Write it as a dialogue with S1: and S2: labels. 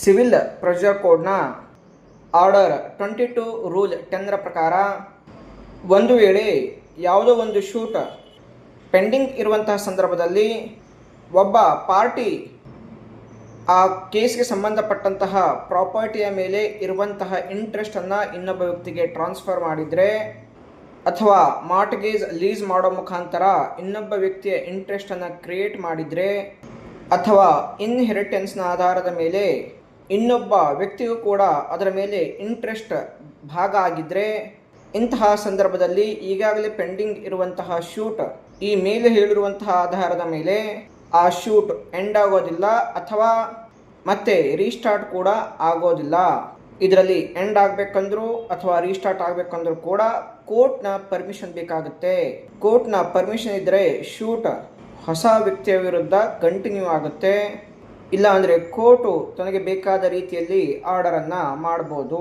S1: Civil procedure ಕೋಡ್ನ order 22 rule 10ರ ಪ್ರಕಾರ ಒಂದು ವೇಳೆ ಯಾವುದೋ ಒಂದು ಶೂಟ್ ಪೆಂಡಿಂಗ್ ಇರುವಂತಹ ಸಂದರ್ಭದಲ್ಲಿ ಒಬ್ಬ ಪಾರ್ಟಿ ಆ ಕೇಸ್ಗೆ ಸಂಬಂಧಪಟ್ಟಂತಹ ಪ್ರಾಪರ್ಟಿಯ ಮೇಲೆ ಇರುವಂತಹ ಇಂಟ್ರೆಸ್ಟನ್ನು ಇನ್ನೊಬ್ಬ ವ್ಯಕ್ತಿಗೆ ಟ್ರಾನ್ಸ್ಫರ್ ಮಾಡಿದರೆ ಅಥವಾ ಮಾರ್ಟ್ಗೇಜ್ ಲೀಸ್ ಮಾಡೋ ಮುಖಾಂತರ ಇನ್ನೊಬ್ಬ ವ್ಯಕ್ತಿಯ ಇಂಟ್ರೆಸ್ಟನ್ನು ಕ್ರಿಯೇಟ್ ಮಾಡಿದರೆ ಅಥವಾ ಇನ್ಹೆರಿಟೆನ್ಸ್ನ ಆಧಾರದ ಮೇಲೆ ಇನ್ನೊಬ್ಬ ವ್ಯಕ್ತಿಗೂ ಕೂಡ ಅದರ ಮೇಲೆ ಇಂಟ್ರೆಸ್ಟ್ ಭಾಗ ಆಗಿದ್ದರೆ ಇಂತಹ ಸಂದರ್ಭದಲ್ಲಿ ಈಗಾಗಲೇ ಪೆಂಡಿಂಗ್ ಇರುವಂತಹ ಶೂಟ್ ಈ ಮೇಲೆ ಹೇಳಿರುವಂತಹ ಆಧಾರದ ಮೇಲೆ ಆ ಶೂಟ್ ಎಂಡ್ ಆಗೋದಿಲ್ಲ ಅಥವಾ ಮತ್ತೆ ರೀಸ್ಟಾರ್ಟ್ ಕೂಡ ಆಗೋದಿಲ್ಲ. ಇದರಲ್ಲಿ ಎಂಡ್ ಆಗಬೇಕಂದ್ರೂ ಅಥವಾ ರೀಸ್ಟಾರ್ಟ್ ಆಗಬೇಕಂದ್ರೂ ಕೂಡ ಕೋರ್ಟ್ನ ಪರ್ಮಿಷನ್ ಬೇಕಾಗುತ್ತೆ. ಕೋರ್ಟ್ನ ಪರ್ಮಿಷನ್ ಇದ್ದರೆ ಶೂಟ್ ಹೊಸ ವ್ಯಕ್ತಿಯ ವಿರುದ್ಧ ಕಂಟಿನ್ಯೂ ಆಗುತ್ತೆ. ಇಲ್ಲ ಅಂದರೆ ಕೋರ್ಟು ತನಗೆ ಬೇಕಾದ ರೀತಿಯಲ್ಲಿ ಆರ್ಡರನ್ನು ಮಾಡ್ಬೋದು.